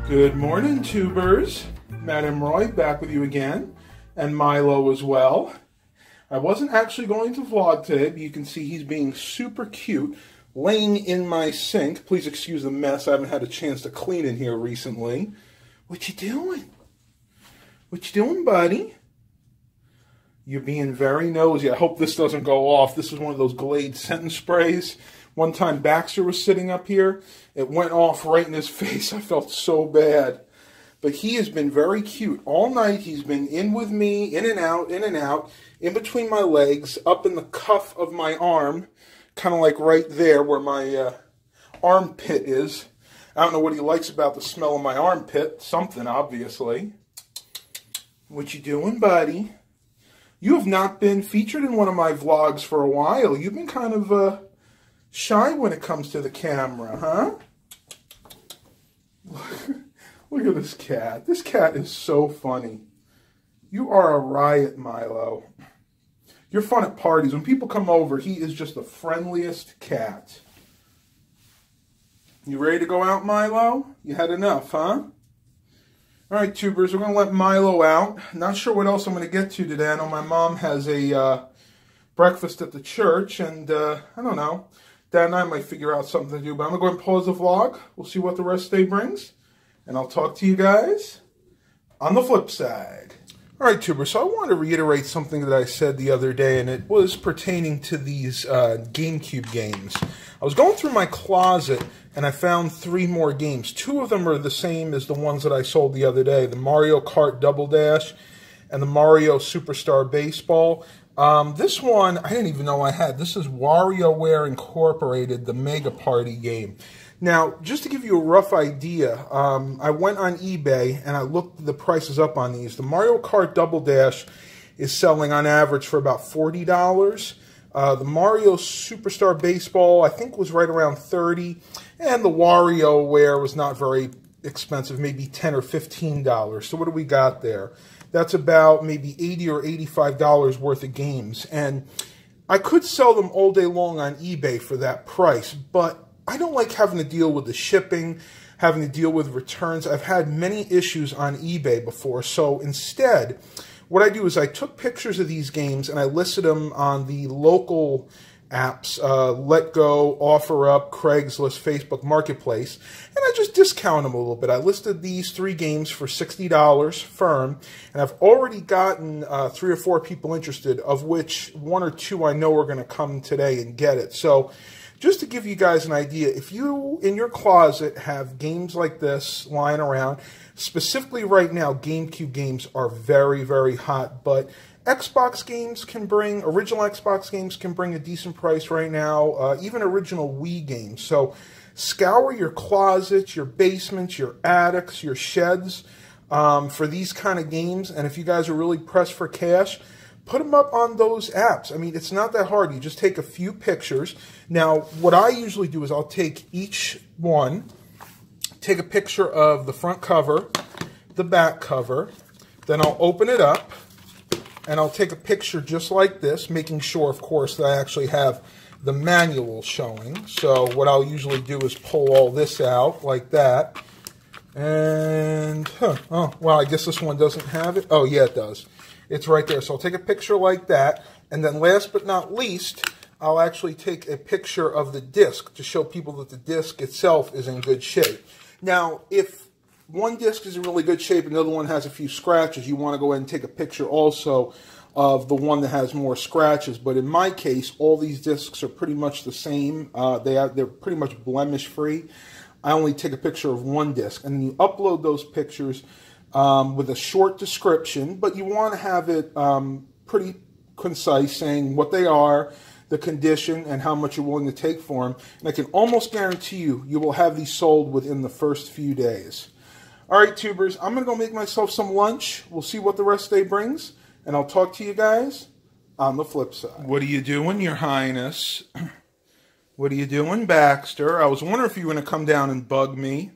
Good morning, tubers. Madam Roy back with you again, and Milo as well. I wasn't actually going to vlog today, but you can see he's being super cute, laying in my sink. Please excuse the mess. I haven't had a chance to clean in here recently. What you doing? What you doing, buddy? You're being very nosy. I hope this doesn't go off. This is one of those Glade sentence sprays. One time Baxter was sitting up here. It went off right in his face. I felt so bad. But he has been very cute. All night he's been in with me, in and out, in between my legs, up in the cuff of my arm, kind of like right there where my armpit is. I don't know what he likes about the smell of my armpit. Something, obviously. What you doing, buddy? You have not been featured in one of my vlogs for a while. You've been kind of shy when it comes to the camera, huh? Look at this cat. This cat is so funny. You are a riot, Milo. You're fun at parties. When people come over, he is just the friendliest cat. You ready to go out, Milo? You had enough, huh? All right, tubers, we're going to let Milo out. Not sure what else I'm going to get to today. I know my mom has a breakfast at the church, and I don't know. Dad and I might figure out something to do, but I'm going to go ahead and pause the vlog. We'll see what the rest of the day brings, and I'll talk to you guys on the flip side. All right, tubers, so I want to reiterate something that I said the other day, and it was pertaining to these GameCube games. I was going through my closet, and I found 3 more games. 2 of them are the same as the ones that I sold the other day, the Mario Kart Double Dash and the Mario Superstar Baseball. This one, I didn't even know I had. This is WarioWare Incorporated, the Mega Party game. Now, just to give you a rough idea, I went on eBay and I looked the prices up on these. The Mario Kart Double Dash is selling on average for about $40. The Mario Superstar Baseball, I think, was right around $30. And the WarioWare was not very expensive, maybe $10 or $15. So what do we got there? That's about maybe $80 or $85 worth of games. And I could sell them all day long on eBay for that price, but I don't like having to deal with the shipping, having to deal with returns. I've had many issues on eBay before, so instead, what I do is I took pictures of these games and I listed them on the local apps, LetGo, OfferUp, Craigslist, Facebook Marketplace, and I just discount them a little bit. I listed these 3 games for $60 firm, and I've already gotten 3 or 4 people interested, of which 1 or 2 I know are going to come today and get it. So just to give you guys an idea, if you, in your closet, have games like this lying around, specifically right now, GameCube games are very, very hot, but Xbox games can bring, original Xbox games can bring a decent price right now, even original Wii games. So scour your closets, your basements, your attics, your sheds for these kind of games, and if you guys are really pressed for cash, put them up on those apps. I mean, it's not that hard. You just take a few pictures. Now, what I usually do is I'll take each one, take a picture of the front cover, the back cover, then I'll open it up, and I'll take a picture just like this, making sure, of course, that I actually have the manual showing. So what I'll usually do is pull all this out like that. And, oh, well, I guess this one doesn't have it. Oh, yeah, it does. It's right there. So I'll take a picture like that. And then last but not least, I'll actually take a picture of the disc to show people that the disc itself is in good shape. Now, if one disc is in really good shape and the other one has a few scratches, you want to go ahead and take a picture also of the one that has more scratches. But in my case, all these discs are pretty much the same. They're pretty much blemish-free. I only take a picture of one disc. And then you upload those pictures with a short description, but you want to have it pretty concise, saying what they are, the condition, and how much you're willing to take for them. And I can almost guarantee you, you will have these sold within the first few days. All right, tubers, I'm going to go make myself some lunch. We'll see what the rest of the day brings, and I'll talk to you guys on the flip side. What are you doing, Your Highness? What are you doing, Baxter? I was wondering if you were going to come down and bug me.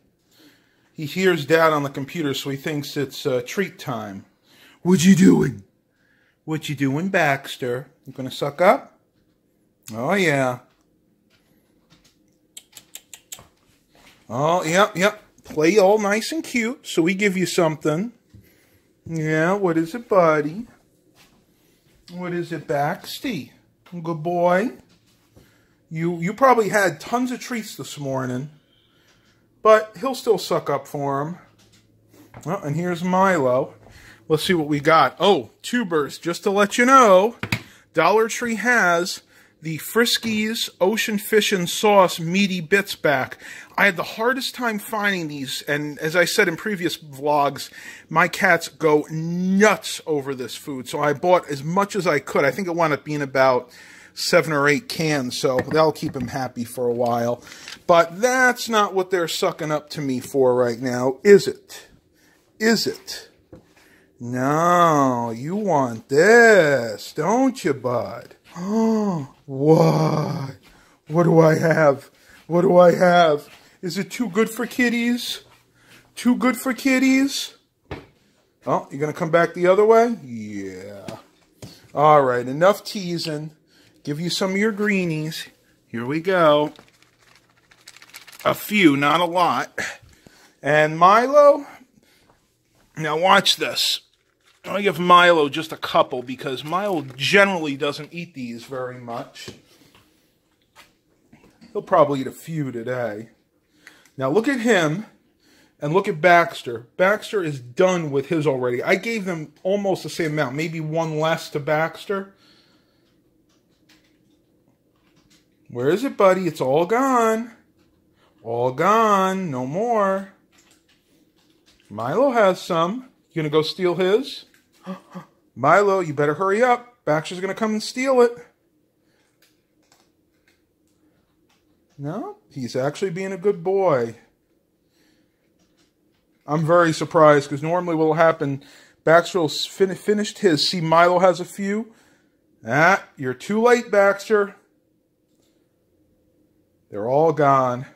He hears Dad on the computer, so he thinks it's treat time. What you doing? What you doing, Baxter? You going to suck up? Oh, yeah. Oh, yep. Play all nice and cute, so we give you something. Yeah, what is it, buddy? What is it, Baxty? Good boy. You probably had tons of treats this morning, but he'll still suck up for him. Well, and here's Milo. Let's see what we got. Oh, tubers, just to let you know, Dollar Tree has the Friskies Ocean Fishin' Sauce Meaty Bits back. I had the hardest time finding these, and as I said in previous vlogs, my cats go nuts over this food, so I bought as much as I could. I think it wound up being about 7 or 8 cans, so that'll keep them happy for a while. But that's not what they're sucking up to me for right now, is it? Is it? No, you want this, don't you, bud? Oh, what? What do I have? What do I have? Is it too good for kitties? Too good for kitties? Oh, you're going to come back the other way? Yeah. All right, enough teasing. Give you some of your greenies. Here we go. A few, not a lot. And Milo, now watch this. I'll give Milo just a couple because Milo generally doesn't eat these very much. He'll probably eat a few today. Now look at him and look at Baxter. Baxter is done with his already. I gave them almost the same amount, maybe one less to Baxter. Where is it, buddy? It's all gone. All gone. No more. Milo has some. You gonna go steal his? Milo, you better hurry up. Baxter's gonna come and steal it. No, he's actually being a good boy. I'm very surprised because normally what will happen, Baxter will finished his. See, Milo has a few. Ah, you're too late, Baxter. They're all gone.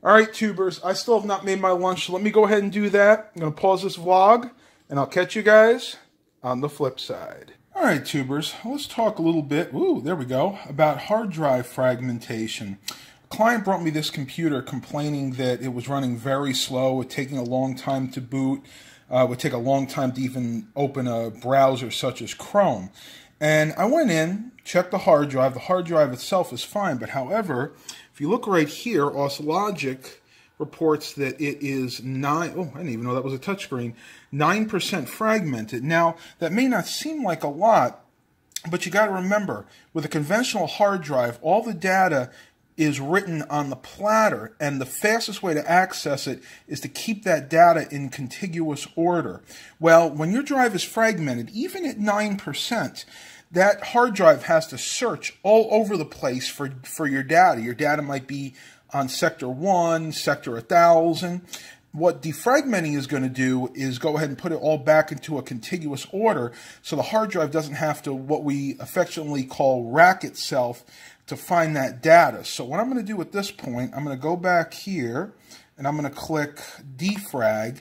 All right, tubers, I still have not made my lunch, so let me go ahead and do that. I'm going to pause this vlog, and I'll catch you guys on the flip side. All right, tubers, let's talk a little bit, ooh, there we go, about hard drive fragmentation. A client brought me this computer complaining that it was running very slow, it taking a long time to boot, would take a long time to even open a browser such as Chrome. And I went in, checked the hard drive. The hard drive itself is fine, but however, if you look right here, Logic reports that it is 9, oh, I didn't even know that was a touchscreen, 9% fragmented. Now, that may not seem like a lot, but you got to remember, with a conventional hard drive, all the data is written on the platter, and the fastest way to access it is to keep that data in contiguous order. Well, when your drive is fragmented, even at 9%, that hard drive has to search all over the place for your data. Your data might be on sector 1, sector 1000. What defragmenting is going to do is go ahead and put it all back into a contiguous order so the hard drive doesn't have to, what we affectionately call, rack itself to find that data. So what I'm going to do at this point, I'm going to go back here and I'm going to click defrag,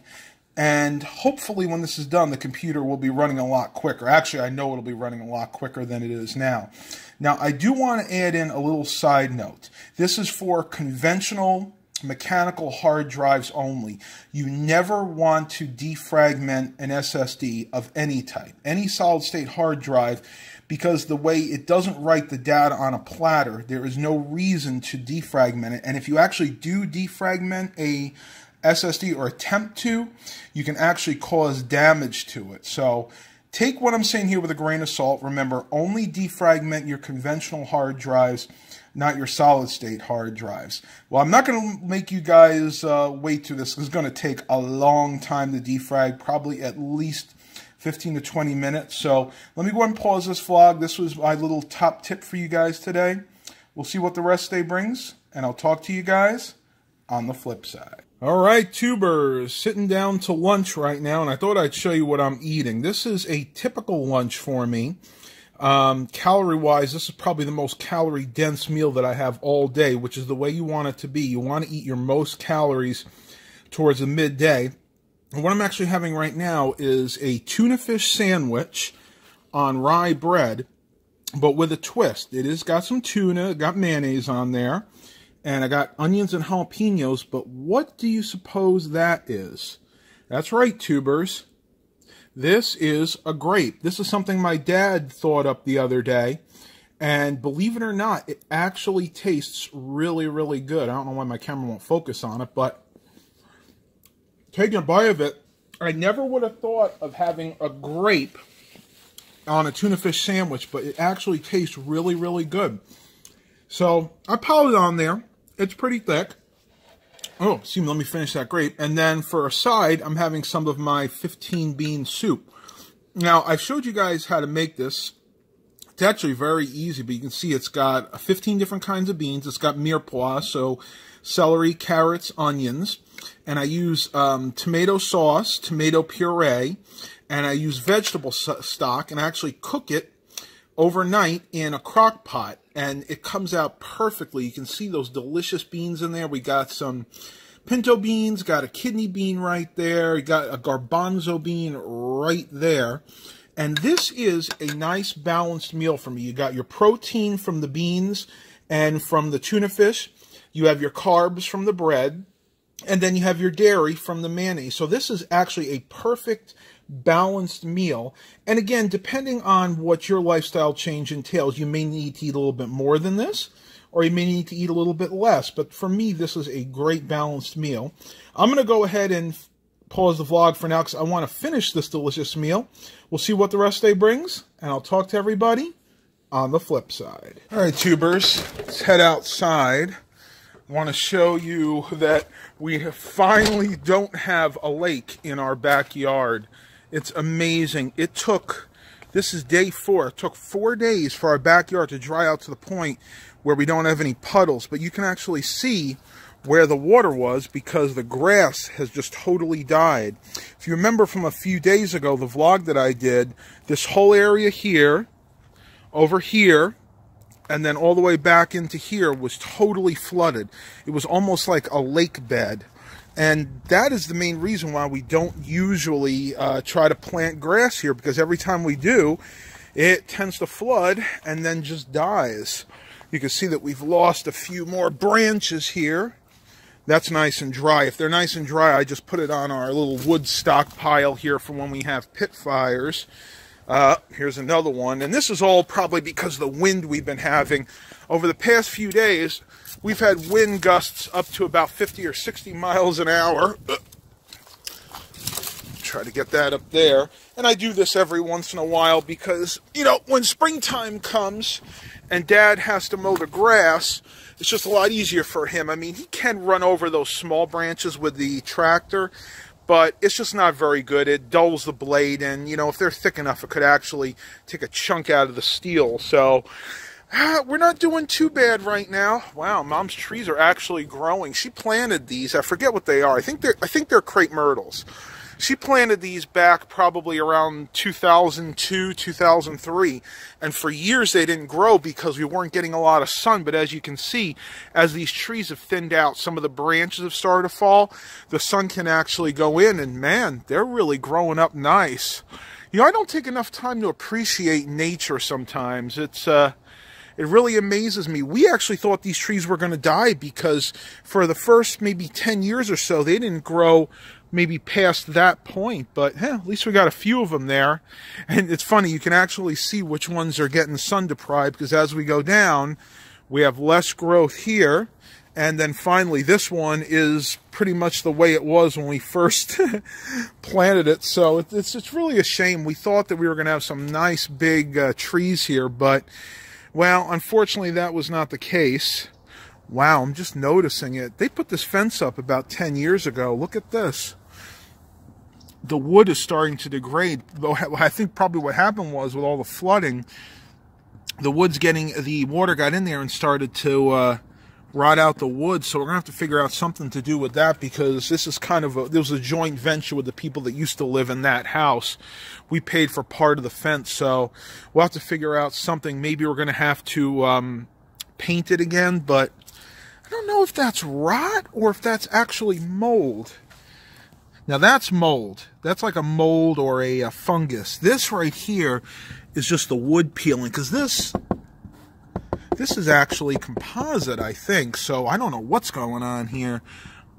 and hopefully when this is done, the computer will be running a lot quicker. Actually, I know it'll be running a lot quicker than it is now. Now, I do want to add in a little side note. This is for conventional mechanical hard drives only. You never want to defragment an SSD of any type, any solid-state hard drive, because the way it doesn't write the data on a platter, there is no reason to defragment it. And if you actually do defragment a SSD or attempt to, you can actually cause damage to it. So take what I'm saying here with a grain of salt. Remember, only defragment your conventional hard drives, not your solid-state hard drives. Well, I'm not going to make you guys wait through this. It's going to take a long time to defrag, probably at least 15 to 20 minutes. So let me go ahead and pause this vlog. This was my little top tip for you guys today. We'll see what the rest of the day brings, and I'll talk to you guys on the flip side. All right, tubers, sitting down to lunch right now, and I thought I'd show you what I'm eating. This is a typical lunch for me. Calorie-wise, this is probably the most calorie-dense meal that I have all day, which is the way you want it to be. You want to eat your most calories towards the midday. And what I'm actually having right now is a tuna fish sandwich on rye bread, but with a twist. It has got some tuna, got mayonnaise on there, And I got onions and jalapenos, but what do you suppose that is? That's right, tubers. This is a grape. This is something my dad thought up the other day. And believe it or not, it actually tastes really, really good. I don't know why my camera won't focus on it, but taking a bite of it, I never would have thought of having a grape on a tuna fish sandwich, but it actually tastes really, really good. So I piled it on there. It's pretty thick. Oh, see, let me finish that grape. And then for a side, I'm having some of my 15-bean soup. Now, I've showed you guys how to make this. It's actually very easy, but you can see it's got 15 different kinds of beans. It's got mirepoix, so celery, carrots, onions. And I use tomato sauce, tomato puree, and I use vegetable stock, and I actually cook it overnight in a crock pot, and it comes out perfectly. You can see those delicious beans in there. We got some pinto beans, got a kidney bean right there, you got a garbanzo bean right there. And this is a nice balanced meal for me. You got your protein from the beans and from the tuna fish. You have your carbs from the bread. And then you have your dairy from the mayonnaise. So this is actually a perfect balanced meal. And again, depending on what your lifestyle change entails, you may need to eat a little bit more than this, or you may need to eat a little bit less. But for me, this is a great balanced meal. I'm going to go ahead and pause the vlog for now because I want to finish this delicious meal. We'll see what the rest of the day brings, and I'll talk to everybody on the flip side. All right, tubers, let's head outside. I want to show you that we finally don't have a lake in our backyard. It's amazing. This is day 4. It took 4 days for our backyard to dry out to the point where we don't have any puddles. But you can actually see where the water was because the grass has just totally died. If you remember from a few days ago, the vlog that I did, this whole area here, over here, and then all the way back into here was totally flooded. It was almost like a lake bed. And that is the main reason why we don't usually try to plant grass here, because every time we do, it tends to flood and then just dies. You can see that we've lost a few more branches here. That's nice and dry. If they're nice and dry, I just put it on our little wood stockpile here for when we have pit fires. Here's another one, and this is all probably because of the wind we've been having. Over the past few days, we've had wind gusts up to about 50 or 60 miles an hour. Try to get that up there. And I do this every once in a while because, you know, when springtime comes and Dad has to mow the grass, it's just a lot easier for him. I mean, he can run over those small branches with the tractor, but it's just not very good. It dulls the blade, and, you know, if they're thick enough, it could actually take a chunk out of the steel. So, we're not doing too bad right now. Wow, Mom's trees are actually growing. She planted these. I forget what they are. I think they're crepe myrtles. She planted these back probably around 2002, 2003, and for years they didn't grow because we weren't getting a lot of sun. But as you can see, as these trees have thinned out, some of the branches have started to fall, the sun can actually go in, and man, they're really growing up nice. You know, I don't take enough time to appreciate nature sometimes. It really amazes me. We actually thought these trees were going to die because for the first maybe 10 years or so, they didn't grow maybe past that point, but at least we got a few of them there. And it's funny, you can actually see which ones are getting sun deprived, because as we go down, we have less growth here, and then finally this one is pretty much the way it was when we first planted it. So it's really a shame. We thought that we were going to have some nice big trees here, but well, unfortunately that was not the case. Wow, I'm just noticing it. They put this fence up about 10 years ago. Look at this. The wood is starting to degrade. Though I think probably what happened was with all the flooding, the water got in there and started to rot out the wood. So we're going to have to figure out something to do with that, because this is kind of there was a joint venture with the people that used to live in that house. We paid for part of the fence, so we'll have to figure out something. Maybe we're going to have to paint it again, but I don't know if that's rot or if that's actually mold. Now that's mold. That's like a mold or a fungus. This right here is just the wood peeling, because this This is actually composite, I think, so I don't know what's going on here.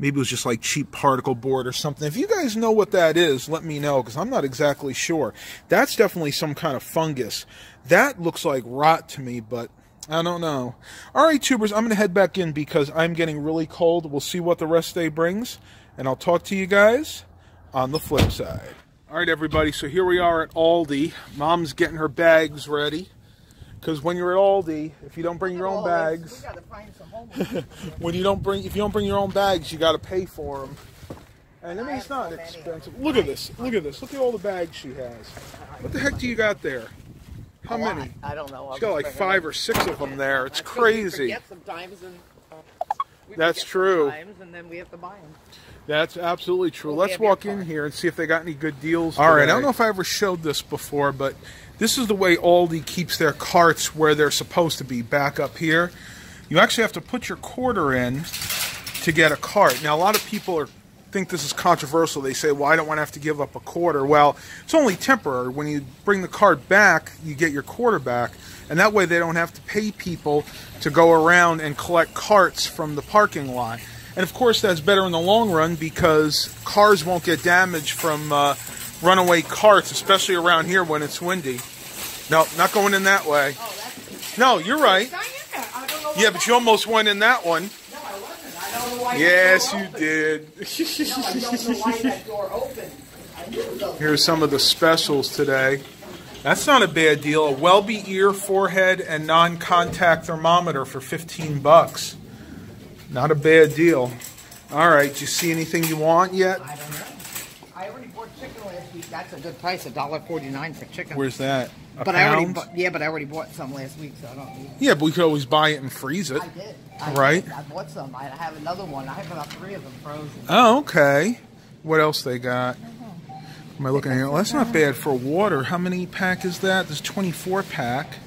Maybe it was just like cheap particle board or something. If you guys know what that is, let me know, because I'm not exactly sure. That's definitely some kind of fungus. That looks like rot to me, but I don't know. All right, tubers, I'm going to head back in because I'm getting really cold. We'll see what the rest of the day brings, and I'll talk to you guys on the flip side. All right, everybody, so here we are at Aldi. Mom's getting her bags ready. Because when you're at Aldi, if you don't bring your own bags, if you don't bring your own bags, you got to pay for them. And I mean, it's not expensive. Look at this. Look at this. Look at all the bags she has. What the heck do you got there? How many? I don't know. She's got like 5 or 6 of them there. It's crazy. That's true. And then we have to buy them. That's absolutely true. Let's walk in here and see if they got any good deals. All right, I don't know if I ever showed this before, but this is the way Aldi keeps their carts where they're supposed to be, back up here. You actually have to put your quarter in to get a cart. Now, a lot of people think this is controversial. They say, well, I don't want to have to give up a quarter. Well, it's only temporary. When you bring the cart back, you get your quarter back, and that way they don't have to pay people to go around and collect carts from the parking lot. And, of course, that's better in the long run because cars won't get damaged from runaway carts, especially around here when it's windy. No, not going in that way. No, you're right. Yeah, but you almost went in that one. No, I wasn't. I don't know why. Yes, you did. No, I don't know why that door opened. Here's some of the specials today. That's not a bad deal. A Welby ear, forehead, and non-contact thermometer for 15 bucks. Not a bad deal. All right, do you see anything you want yet? I don't know. I already bought chicken last week. That's a good price, $1.49 for chicken. Where's that? A but pound? I already bought some last week, so I don't need it. Yeah, but we could always buy it and freeze it. I did. Right? I bought some. I have another one. I have about 3 of them frozen. Oh, okay. What else they got? Am I looking here? Well, that's not bad for water. How many pack is that? There's 24 pack.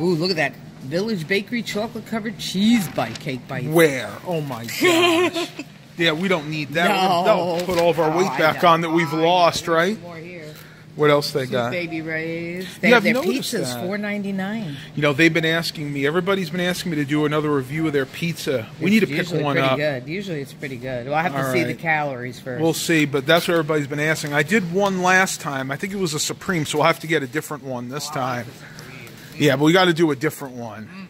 Ooh, look at that. Village Bakery chocolate-covered cheese bite cake bites. Where? Oh, my gosh. Yeah, we don't need that. No. That'll put all of our weight back on that we've lost, right? More here. What else they got? Baby Ray's. They have their pizzas, $4.99. You know, they've been asking me, everybody's been asking me to do another review of their pizza. We need to pick one up. Good. Usually it's pretty good. Well, I have to see the calories first. We'll see, but that's what everybody's been asking. I did one last time. I think it was a Supreme, so we'll have to get a different one this time. Yeah, but we got to do a different one.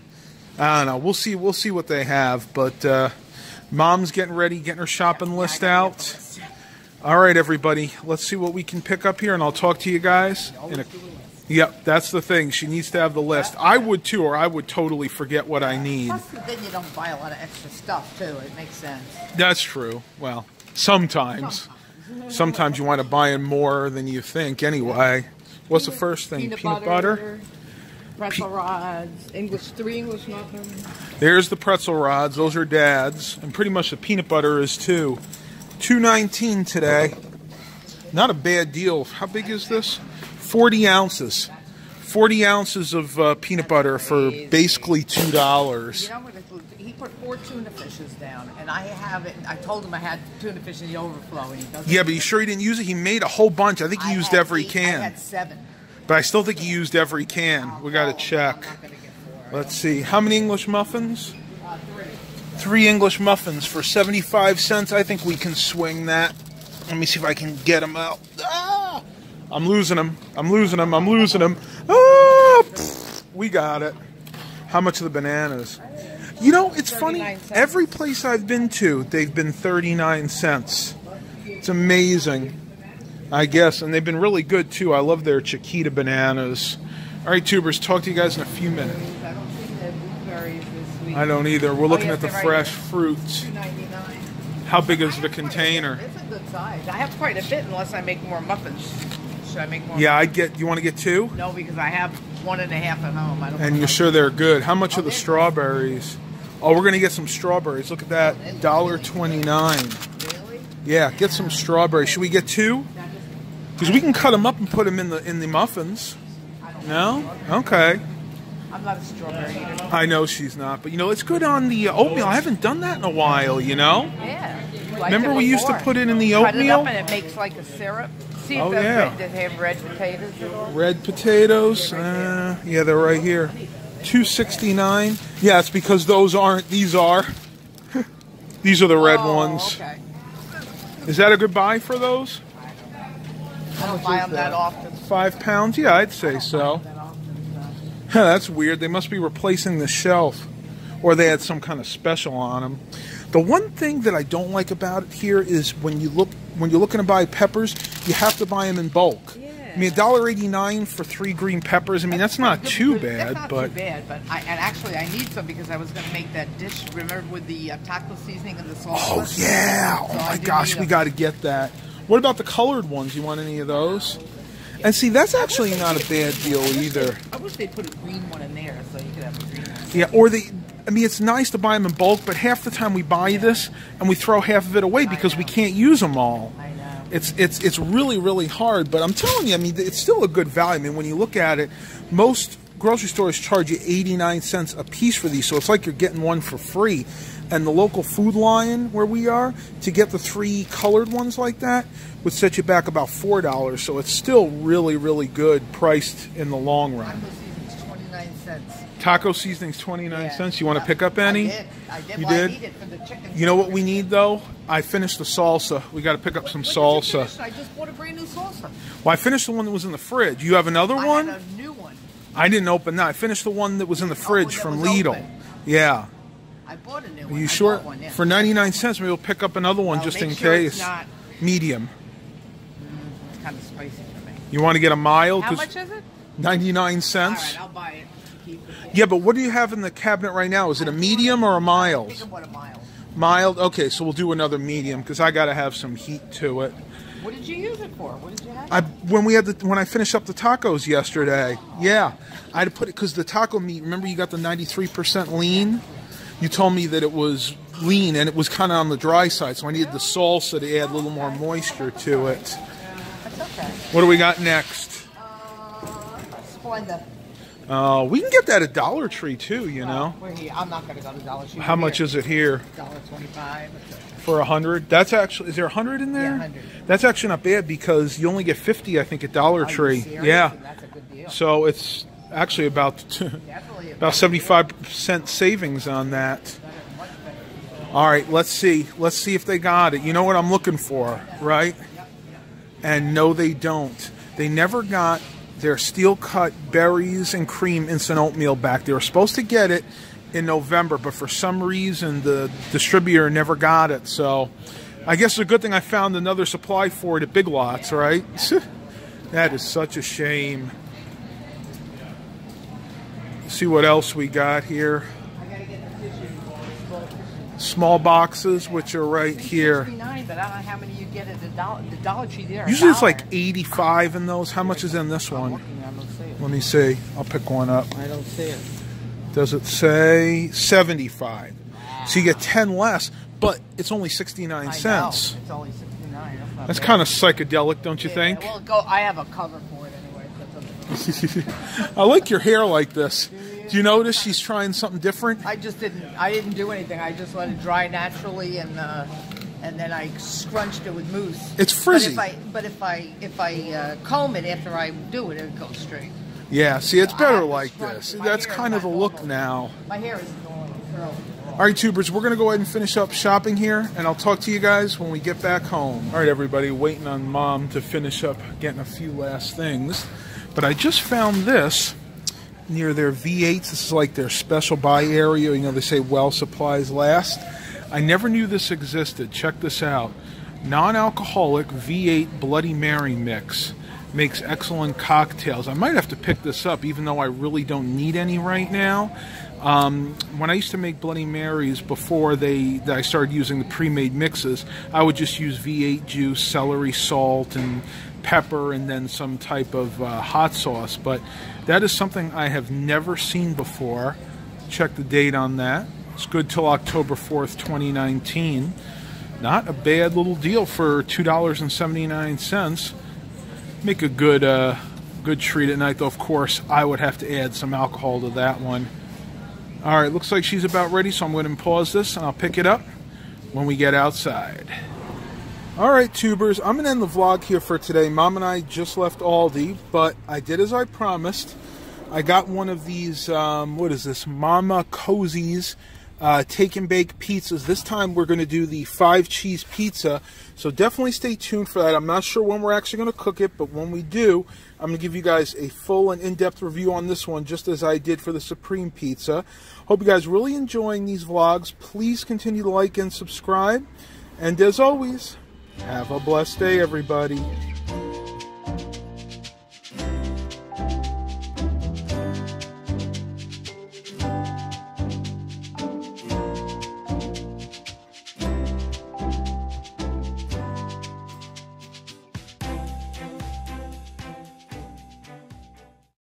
I don't know. We'll see what they have, but Mom's getting ready, getting her shopping list out. All right, everybody. Let's see what we can pick up here, and I'll talk to you guys. Yep, that's the thing. She needs to have the list. I would, too, or I would totally forget what I need. Plus, then you don't buy a lot of extra stuff, too. It makes sense. That's true. Well, sometimes. Sometimes you wind up buying more than you think anyway. What's the first thing? Peanut butter? Pretzel rods, 3 English muffins. There's the pretzel rods. Those are Dad's. And pretty much the peanut butter is too. $2.19 today. Not a bad deal. How big is this? 40 ounces. 40 ounces of peanut butter for basically $2. You know what? He put 4 tuna fishes down, and I have it. I told him I had tuna fish in the overflow, and he doesn't. Yeah, but you sure he didn't use it? He made a whole bunch. I think he used every can. I had 7. But I still think he used every can. We got to check. Let's see. How many English muffins? 3. 3 English muffins for 75 cents. I think we can swing that. Let me see if I can get them out. Ah! I'm losing them. I'm losing them. I'm losing them. Ah! We got it. How much are the bananas? You know, it's funny. Every place I've been to, they've been 39 cents. It's amazing. I guess, and they've been really good, too. I love their Chiquita bananas. All right, tubers, talk to you guys in a few minutes. I don't think they have blueberries this week. I don't either. We're looking at the fresh fruits. $2.99. How big is the container? It's a good size. I have quite a bit unless I make more muffins. Should I make more? Yeah, muffins? you want to get 2? No, because I have 1.5 at home. I don't. And you're sure they're good. How much are the strawberries? Oh, we're going to get some strawberries. Look at that. $1.29. Really? Yeah, get some strawberries. Should we get 2? Because we can cut them up and put them in the muffins. No? Okay. I'm not a strawberry eater. I know she's not, but you know, it's good on the oatmeal. I haven't done that in a while, you know? Yeah. Remember we used to put it in the Cut it oatmeal? up and it makes like a syrup. See if Oh, those yeah. Does it have red potatoes at all? Red potatoes? Yeah, they're right here. $2.69. Yeah, it's because those aren't. These are. These are the red ones. Okay. Is that a good buy for those? I don't buy them that often. £5? Yeah, I'd say so. That's weird. They must be replacing the shelf, or they had some kind of special on them. The one thing that I don't like about it here is when you're looking to buy peppers, you have to buy them in bulk. Yeah. I mean, $1.89 for 3 green peppers. I mean, that's not too bad. That's not too bad, but actually I need some because I was going to make that dish. Remember with the taco seasoning and the salsa? Oh yeah! Oh my gosh, we got to get that. What about the colored ones? You want any of those? And see, that's actually not a bad deal either. I wish they put a green one in there so you could have a green one. Yeah, or I mean, it's nice to buy them in bulk, but half the time we buy this and we throw half of it away because we can't use them all. I know. It's really, really hard, but I'm telling you, I mean, it's still a good value. I mean, when you look at it, most grocery stores charge you 89 cents a piece for these, so it's like you're getting one for free. And the local Food Lion where we are, to get the 3 colored ones like that, would set you back about $4. So it's still really, really good priced in the long run. Taco seasoning's 29 Taco seasoning's 29 cents. You want to pick up any? I did. You Well, did? I need it for the chicken. You know what we need, though? I finished the salsa. We got to pick up some salsa. I just bought a brand new salsa. Well, I finished the one that was in the fridge. You have another one? I had a new one. I didn't open that. I finished the one that was in the fridge from Lidl. Open. Yeah. I bought a new one. Are you sure? One, yeah. For 99 cents, maybe we'll pick up another one just in case. It's not, Medium. it's kind of spicy for me. You want to get a mild? How much is it? 99 cents. All right, I'll buy it. Keep it. Yeah, but what do you have in the cabinet right now? Is it a medium or a I mild? think I bought a mild. Mild? Okay, so we'll do another medium because I got to have some heat to it. What did you use it for? What did you have? When I finished up the tacos yesterday, yeah, I had to put it because the taco meat. Remember, you got the 93% lean. You told me that it was lean and it was kind of on the dry side, so I needed the salsa to add a little more moisture to it. That's okay. What do we got next? Splenda. We can get that at Dollar Tree too, you know. We're here. I'm not going to go to Dollar Tree. How much is it here? $1.25. For 100? That's actually, is there 100 in there? Yeah, 100. That's actually not bad because you only get 50, I think, at Dollar Tree. Yeah. That's a good deal. So it's actually about 75% savings on that. All right, let's see. Let's see if they got it. You know what I'm looking for, right? And no, they don't. They never got their steel-cut berries and cream instant oatmeal back. They were supposed to get it in November, but for some reason the distributor never got it. So I guess it's a good thing I found another supply for it at Big Lots, right? That is such a shame. See what else we got here. Small boxes, which are right here. $69, but I don't know how many you get at the Dollar Tree there. Usually it's like 85 in those. How much is in this one? I don't see it. Let me see. I'll pick one up. I don't see it. Does it say 75? So you get 10 less, but it's only 69 cents. It's only 69. That's kind of psychedelic, don't you think? Well, I have a cover for it anyway. I like your hair like this. Do you notice she's trying something different? I didn't do anything. I just let it dry naturally, and then I scrunched it with mousse. It's frizzy. But if I comb it after I do it, it'll go straight. Yeah. See, it's So better like this. That's kind of the look normal. now. My hair is normal. Curly. All right, tubers, we're going to go ahead and finish up shopping here, and I'll talk to you guys when we get back home. All right, everybody, waiting on Mom to finish up getting a few last things. But I just found this near their V8s. This is like their special buy area. You know, they say well supplies last. I never knew this existed. Check this out. Non-alcoholic V8 Bloody Mary mix. Makes excellent cocktails. I might have to pick this up, even though I really don't need any right now. When I used to make Bloody Marys before I started using the pre-made mixes, I would just use V8 juice, celery, salt, and pepper, and then some type of hot sauce. But that is something I have never seen before. Check the date on that. It's good till October 4th, 2019. Not a bad little deal for $2.79. Make a good treat at night, though. Of course, I would have to add some alcohol to that one. All right, looks like she's about ready, so I'm going to pause this, and I'll pick it up when we get outside. All right, tubers, I'm going to end the vlog here for today. Mom and I just left Aldi, but I did as I promised. I got one of these, what is this, Mama Cozy's take and bake pizzas. This time we're going to do the 5-cheese pizza, so definitely stay tuned for that. I'm not sure when we're actually going to cook it, but when we do, I'm going to give you guys a full and in-depth review on this one, just as I did for the Supreme Pizza. Hope you guys really enjoying these vlogs. Please continue to like and subscribe, and as always, have a blessed day, everybody.